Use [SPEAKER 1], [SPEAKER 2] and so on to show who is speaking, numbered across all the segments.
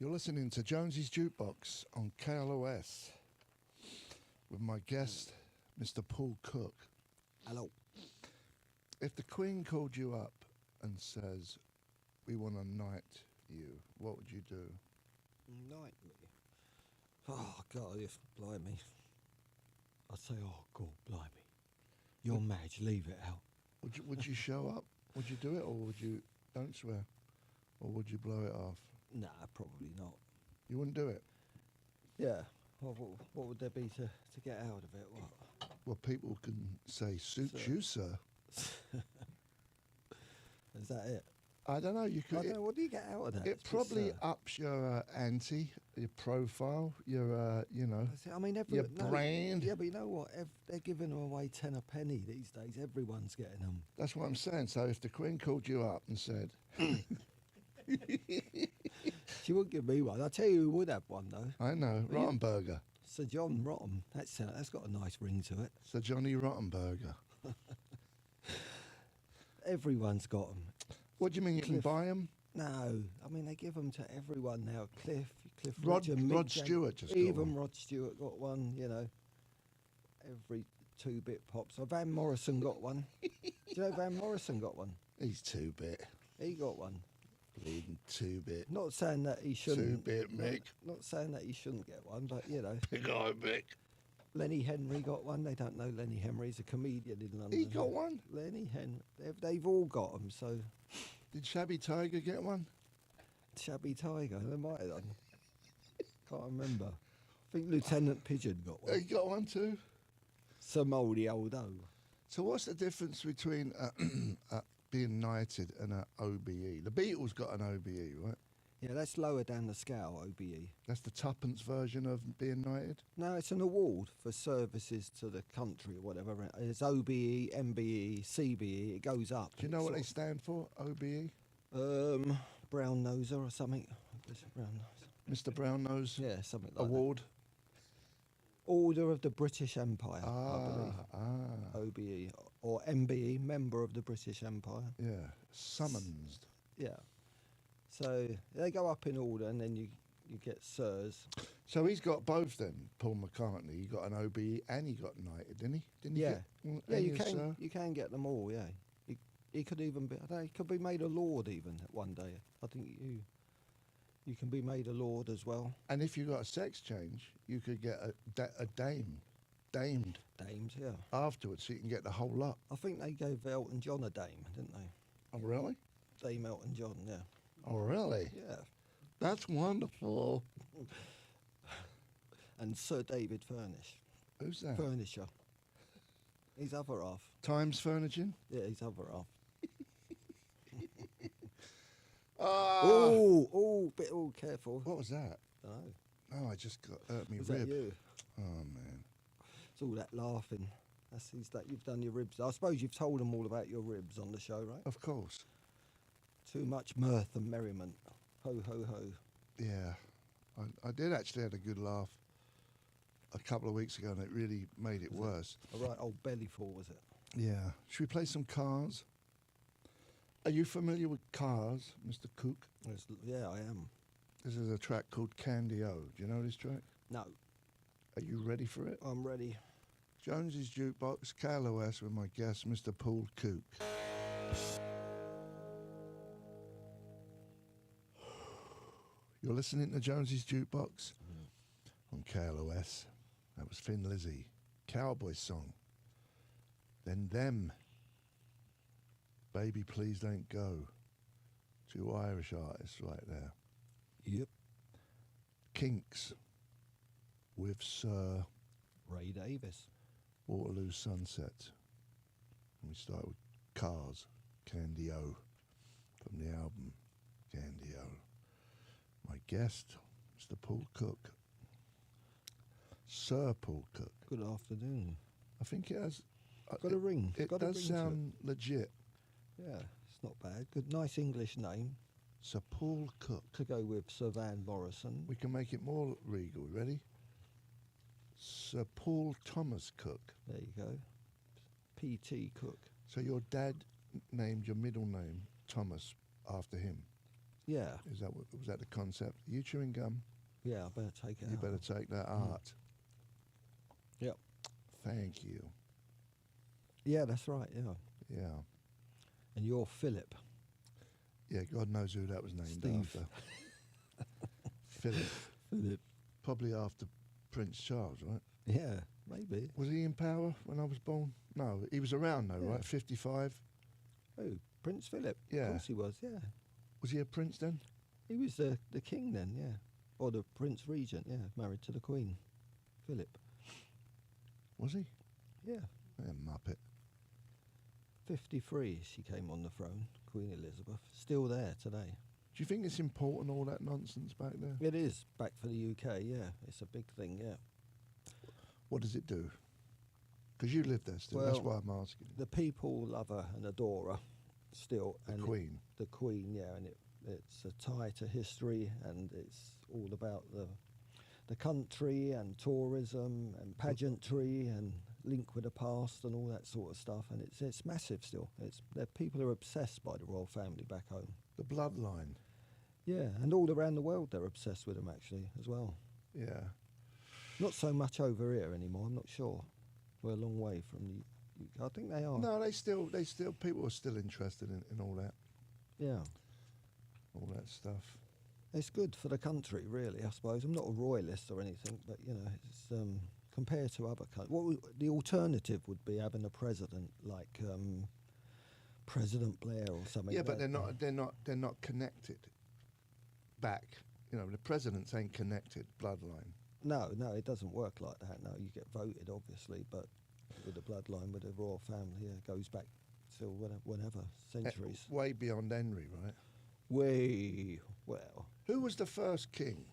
[SPEAKER 1] You're listening to Jonesy's Jukebox on KLOS with my guest, Mr. Paul Cook.
[SPEAKER 2] Hello.
[SPEAKER 1] If the Queen called you up and says, we want to knight you, what would you do?
[SPEAKER 2] Knight me? Oh, God, blimey. I'd say, oh, God, blimey. You're mad, leave it out.
[SPEAKER 1] Would you show up? Would you do it, or would you, don't swear, or would you blow it off?
[SPEAKER 2] Nah, probably not.
[SPEAKER 1] You wouldn't do it?
[SPEAKER 2] Yeah. Well, what would there be to get out of it? What?
[SPEAKER 1] Well, people can say, suits you, sir.
[SPEAKER 2] Is that it?
[SPEAKER 1] I don't know. You could.
[SPEAKER 2] I don't know. What do you get out of that?
[SPEAKER 1] It probably ups your your profile, your
[SPEAKER 2] I mean,
[SPEAKER 1] your brand.
[SPEAKER 2] Yeah, but you know what? They're giving them away 10 a penny these days. Everyone's getting them.
[SPEAKER 1] That's what I'm saying. So if the Queen called you up and said,
[SPEAKER 2] she wouldn't give me one. I'll tell you who would have one though.
[SPEAKER 1] I know, Rottenberger.
[SPEAKER 2] Sir John Rotten. That's got a nice ring to it.
[SPEAKER 1] Sir Johnny Rottenberger.
[SPEAKER 2] Everyone's got them.
[SPEAKER 1] What do you mean? You can buy them?
[SPEAKER 2] No, I mean they give them to everyone now. Cliff
[SPEAKER 1] Rod
[SPEAKER 2] Richard,
[SPEAKER 1] Stewart just
[SPEAKER 2] even
[SPEAKER 1] got one.
[SPEAKER 2] Rod Stewart got one. You know, every 2-bit pop. So Van Morrison got one. Do you know Van Morrison got one?
[SPEAKER 1] He's 2-bit.
[SPEAKER 2] He got one.
[SPEAKER 1] Bleeding 2-bit.
[SPEAKER 2] Not saying that he shouldn't.
[SPEAKER 1] 2-bit Mick.
[SPEAKER 2] Not saying that he shouldn't get one, but you know.
[SPEAKER 1] Big eye Mick.
[SPEAKER 2] Lenny Henry got one. They don't know Lenny Henry. He's a comedian in London.
[SPEAKER 1] He got one?
[SPEAKER 2] Lenny Henry. They've all got them, so...
[SPEAKER 1] Did Shabby Tiger get one?
[SPEAKER 2] Shabby Tiger? They might have done. Can't remember. I think Lieutenant Pigeon got one.
[SPEAKER 1] He got one too?
[SPEAKER 2] Some oldie oldo.
[SPEAKER 1] So what's the difference between being knighted and an OBE? The Beatles got an OBE, right?
[SPEAKER 2] Yeah, that's lower down the scale, OBE.
[SPEAKER 1] That's the tuppence version of being knighted?
[SPEAKER 2] No, it's an award for services to the country or whatever. It's OBE, MBE, CBE. It goes up.
[SPEAKER 1] Do you know what they stand for, OBE?
[SPEAKER 2] Brown Noser or something. Brown Nose.
[SPEAKER 1] Mr. Brown Nose?
[SPEAKER 2] Yeah, something like
[SPEAKER 1] Award?
[SPEAKER 2] that. Order of the British Empire, I believe. OBE. Or MBE, Member of the British Empire.
[SPEAKER 1] Yeah, summonsed.
[SPEAKER 2] Yeah. So they go up in order and then you get sirs.
[SPEAKER 1] So he's got both then, Paul McCartney. He got an OBE and he got knighted, didn't he? Didn't he
[SPEAKER 2] Yeah.
[SPEAKER 1] get
[SPEAKER 2] You can get them all, yeah. He could even be, I don't know, he could be made a lord even one day. I think you can be made a lord as well.
[SPEAKER 1] And if you got a sex change, you could get a damed
[SPEAKER 2] Dames, yeah.
[SPEAKER 1] afterwards, so you can get the whole lot.
[SPEAKER 2] I think they gave Elton John a dame, didn't they?
[SPEAKER 1] Oh, really?
[SPEAKER 2] Dame Elton John, yeah.
[SPEAKER 1] Oh, really?
[SPEAKER 2] Yeah.
[SPEAKER 1] That's wonderful.
[SPEAKER 2] And Sir David Furnish.
[SPEAKER 1] Who's that?
[SPEAKER 2] Furnisher. He's other half.
[SPEAKER 1] Times Furnishing?
[SPEAKER 2] Yeah, he's other half. Oh, careful.
[SPEAKER 1] What was that?
[SPEAKER 2] No.
[SPEAKER 1] Oh, I just hurt me
[SPEAKER 2] Was
[SPEAKER 1] rib.
[SPEAKER 2] that you?
[SPEAKER 1] Oh, man.
[SPEAKER 2] It's all that laughing. That's that you've done your ribs. I suppose you've told them all about your ribs on the show, right?
[SPEAKER 1] Of course.
[SPEAKER 2] Too much mirth and merriment. Ho, ho, ho.
[SPEAKER 1] Yeah. I did actually have a good laugh a couple of weeks ago, and it really made it worse.
[SPEAKER 2] A right old bellyful, was it?
[SPEAKER 1] Yeah. Should we play some Cars? Are you familiar with Cars, Mr. Cook?
[SPEAKER 2] Yeah, I am.
[SPEAKER 1] This is a track called Candy O. Do you know this track?
[SPEAKER 2] No.
[SPEAKER 1] Are you ready for it?
[SPEAKER 2] I'm ready.
[SPEAKER 1] Jonesy's Jukebox, KLOS, with my guest, Mr. Paul Cook. You're listening to Jonesy's Jukebox on KLOS. That was Thin Lizzy, Cowboy Song. Then Them, Baby Please Don't Go. 2 Irish artists right there.
[SPEAKER 2] Yep.
[SPEAKER 1] Kinks with Sir
[SPEAKER 2] Ray Davis.
[SPEAKER 1] Waterloo Sunset. And we start with Cars, Candy O, from the album Candy O. My guest, Mr. Paul Cook. Sir Paul Cook.
[SPEAKER 2] Good afternoon.
[SPEAKER 1] I think it has...
[SPEAKER 2] Got a ring.
[SPEAKER 1] It
[SPEAKER 2] Got a
[SPEAKER 1] does
[SPEAKER 2] ring
[SPEAKER 1] sound legit.
[SPEAKER 2] Yeah, it's not bad. Good, nice English name.
[SPEAKER 1] Sir Paul Cook.
[SPEAKER 2] To go with Sir Van Morrison.
[SPEAKER 1] We can make it more regal. Ready? Sir Paul Thomas Cook.
[SPEAKER 2] There you go. P.T. Cook.
[SPEAKER 1] So your dad named your middle name Thomas after him?
[SPEAKER 2] Yeah,
[SPEAKER 1] Was that the concept? You chewing gum?
[SPEAKER 2] yeah, I better take it
[SPEAKER 1] You
[SPEAKER 2] out.
[SPEAKER 1] better take that art.
[SPEAKER 2] Yep.
[SPEAKER 1] Thank you.
[SPEAKER 2] Yeah, that's right, yeah.
[SPEAKER 1] Yeah.
[SPEAKER 2] And you're Philip.
[SPEAKER 1] Yeah, God knows who that was named
[SPEAKER 2] Steve.
[SPEAKER 1] after. Philip.
[SPEAKER 2] Philip.
[SPEAKER 1] Probably after Prince Charles, right?
[SPEAKER 2] Yeah, maybe.
[SPEAKER 1] Was he in power when I was born? No, he was around though,
[SPEAKER 2] Yeah.
[SPEAKER 1] right? 55.
[SPEAKER 2] Oh, Prince Philip.
[SPEAKER 1] Yeah.
[SPEAKER 2] Of course he was, yeah.
[SPEAKER 1] Was he a prince then?
[SPEAKER 2] He was the king then, yeah. Or the Prince Regent, yeah, married to the Queen. Philip.
[SPEAKER 1] Was he?
[SPEAKER 2] Yeah.
[SPEAKER 1] Yeah, Muppet.
[SPEAKER 2] 53 she came on the throne, Queen Elizabeth. Still there today.
[SPEAKER 1] Do you think it's important, all that nonsense back there?
[SPEAKER 2] It is, back for the UK, yeah. It's a big thing, yeah.
[SPEAKER 1] What does it do? Because you live there still, that's why I'm asking.
[SPEAKER 2] The people love her and adore her still.
[SPEAKER 1] The
[SPEAKER 2] and
[SPEAKER 1] Queen.
[SPEAKER 2] The Queen, yeah, and it's a tie to history, and it's all about the country and tourism and pageantry and link with the past and all that sort of stuff, and it's massive still. People are obsessed by the royal family back home.
[SPEAKER 1] The bloodline.
[SPEAKER 2] Yeah, and all around the world they're obsessed with them actually as well.
[SPEAKER 1] Yeah.
[SPEAKER 2] Not so much over here anymore. I'm not sure. We're a long way from the. I think they are.
[SPEAKER 1] No, they still people are still interested in all that.
[SPEAKER 2] Yeah.
[SPEAKER 1] All that stuff.
[SPEAKER 2] It's good for the country, really, I suppose. I'm not a royalist or anything, but, you know, it's compared to other countries. The alternative would be having a president like President Blair or something.
[SPEAKER 1] Yeah, but they're not connected back. You know, the presidents ain't connected bloodline.
[SPEAKER 2] No, it doesn't work like that. No, you get voted, obviously, but with the bloodline, with the royal family, yeah, it goes back till whenever, centuries.
[SPEAKER 1] Way beyond Henry, right?
[SPEAKER 2] Way, well.
[SPEAKER 1] Who was the first king?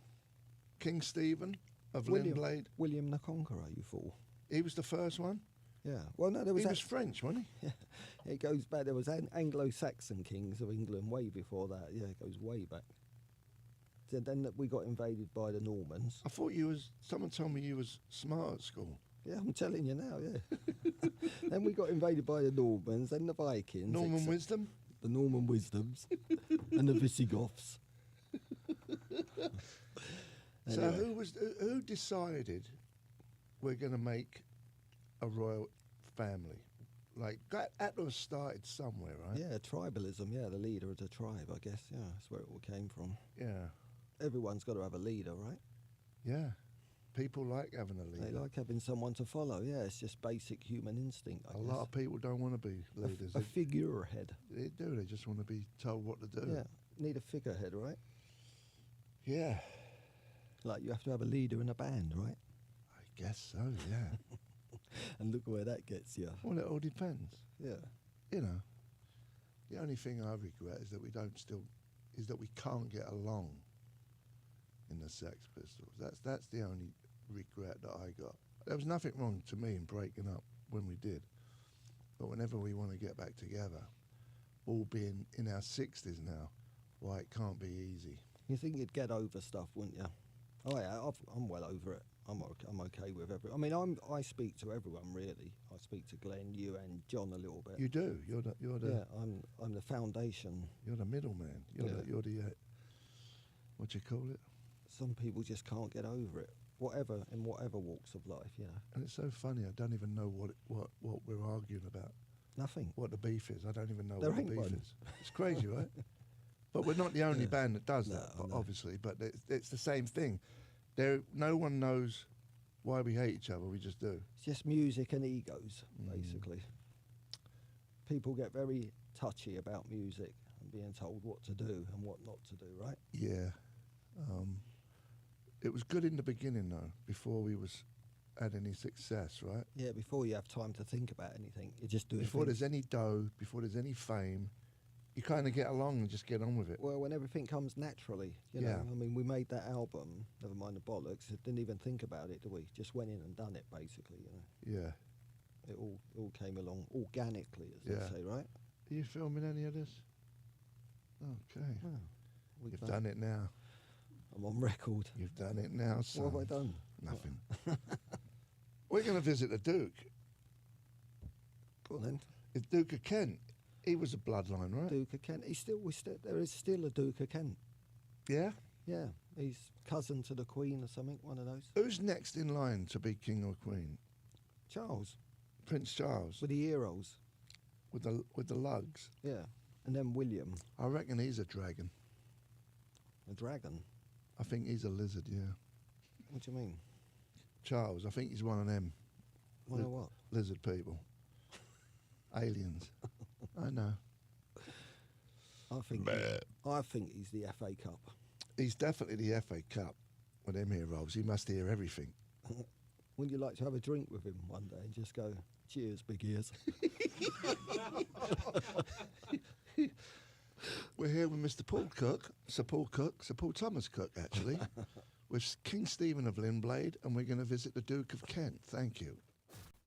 [SPEAKER 1] King Stephen of
[SPEAKER 2] William,
[SPEAKER 1] Lindblade?
[SPEAKER 2] William the Conqueror, you fool.
[SPEAKER 1] He was the first one?
[SPEAKER 2] Yeah. Well, no, there was...
[SPEAKER 1] He was French, wasn't he?
[SPEAKER 2] Yeah. It goes back. There was Anglo-Saxon kings of England way before that. Yeah, it goes way back. Then we got invaded by the Normans.
[SPEAKER 1] I thought someone told me you was smart at school.
[SPEAKER 2] Yeah, I'm telling you now, yeah. Then we got invaded by the Normans, then the Vikings.
[SPEAKER 1] Norman wisdom?
[SPEAKER 2] The Norman Wisdoms. And the Visigoths.
[SPEAKER 1] So
[SPEAKER 2] Anyway.
[SPEAKER 1] who decided we're going to make a royal family? Like, that had to have started somewhere, right?
[SPEAKER 2] Yeah, tribalism, yeah, the leader of the tribe, I guess, yeah, that's where it all came from.
[SPEAKER 1] Yeah.
[SPEAKER 2] Everyone's got to have a leader, right?
[SPEAKER 1] Yeah. People like having a leader.
[SPEAKER 2] They like having someone to follow, yeah, it's just basic human instinct, I
[SPEAKER 1] A
[SPEAKER 2] guess.
[SPEAKER 1] lot of people don't want to be leaders.
[SPEAKER 2] A figurehead.
[SPEAKER 1] They do. They just want to be told what to do.
[SPEAKER 2] Yeah, need a figurehead, right?
[SPEAKER 1] Yeah.
[SPEAKER 2] Like you have to have a leader in a band, right?
[SPEAKER 1] I guess so, yeah.
[SPEAKER 2] And look where that gets you.
[SPEAKER 1] Well, it all depends.
[SPEAKER 2] Yeah.
[SPEAKER 1] You know, the only thing I regret is that we can't get along in the Sex Pistols. That's the only regret that I got. There was nothing wrong to me in breaking up when we did. But whenever we want to get back together, all being in our 60s now, why it can't be easy.
[SPEAKER 2] You think you'd get over stuff, wouldn't you? Oh yeah, I'm well over it. I'm okay with everyone. I mean, I speak to everyone really. I speak to Glenn, you, and John a little bit.
[SPEAKER 1] You do. You're the.
[SPEAKER 2] Yeah, I'm the foundation.
[SPEAKER 1] You're the middleman. You're the. What do you call it?
[SPEAKER 2] Some people just can't get over it. In whatever walks of life, you know.
[SPEAKER 1] And it's so funny. I don't even know what we're arguing about.
[SPEAKER 2] Nothing.
[SPEAKER 1] What the beef is. I don't even know
[SPEAKER 2] There
[SPEAKER 1] what the
[SPEAKER 2] ain't
[SPEAKER 1] beef
[SPEAKER 2] one.
[SPEAKER 1] is. It's crazy, right? But we're not the only band that does
[SPEAKER 2] No,
[SPEAKER 1] that,
[SPEAKER 2] I know.
[SPEAKER 1] obviously. But it's the same thing. No one knows why we hate each other. We just do.
[SPEAKER 2] It's just music and egos, basically. People get very touchy about music and being told what to do and what not to do, right?
[SPEAKER 1] Yeah. It was good in the beginning, though, before we had any success, right?
[SPEAKER 2] Yeah, before you have time to think about anything, you just do it.
[SPEAKER 1] Before there's any dough, before there's any fame, you kind of get along and just get on with it.
[SPEAKER 2] Well, when everything comes naturally, you know.
[SPEAKER 1] Yeah.
[SPEAKER 2] I mean, we made that album, never mind the bollocks, didn't even think about it, did we? Just went in and done it, basically, you know.
[SPEAKER 1] Yeah.
[SPEAKER 2] It all came along organically, as
[SPEAKER 1] Yeah.
[SPEAKER 2] they say, right?
[SPEAKER 1] Are you filming any of this? Okay.
[SPEAKER 2] Well,
[SPEAKER 1] You've done it now.
[SPEAKER 2] I'm on record.
[SPEAKER 1] You've done it now, son.
[SPEAKER 2] What have I done?
[SPEAKER 1] Nothing. We're going to visit the Duke.
[SPEAKER 2] Go on then.
[SPEAKER 1] It's Duke of Kent. He was a bloodline, right?
[SPEAKER 2] Duke of Kent. There is still a Duke of Kent.
[SPEAKER 1] Yeah.
[SPEAKER 2] Yeah, he's cousin to the Queen or something. One of those.
[SPEAKER 1] Who's next in line to be king or queen?
[SPEAKER 2] Charles
[SPEAKER 1] Prince Charles
[SPEAKER 2] with the heroes.
[SPEAKER 1] with the lugs.
[SPEAKER 2] Yeah, and then William,
[SPEAKER 1] I reckon he's a dragon.
[SPEAKER 2] a dragon.
[SPEAKER 1] I think he's a lizard. Yeah.
[SPEAKER 2] What do you mean?
[SPEAKER 1] Charles. I think he's one of them
[SPEAKER 2] One of what?
[SPEAKER 1] lizard people. Aliens. I know.
[SPEAKER 2] I think he's the FA Cup.
[SPEAKER 1] He's definitely the FA Cup. With them heroes, he must hear everything.
[SPEAKER 2] Wouldn't you like to have a drink with him one day and just go, cheers, big ears?
[SPEAKER 1] We're here with Mr. Paul Cook, Sir Paul Thomas Cook, actually, with King Stephen of Linblade, and we're going to visit the Duke of Kent. Thank you.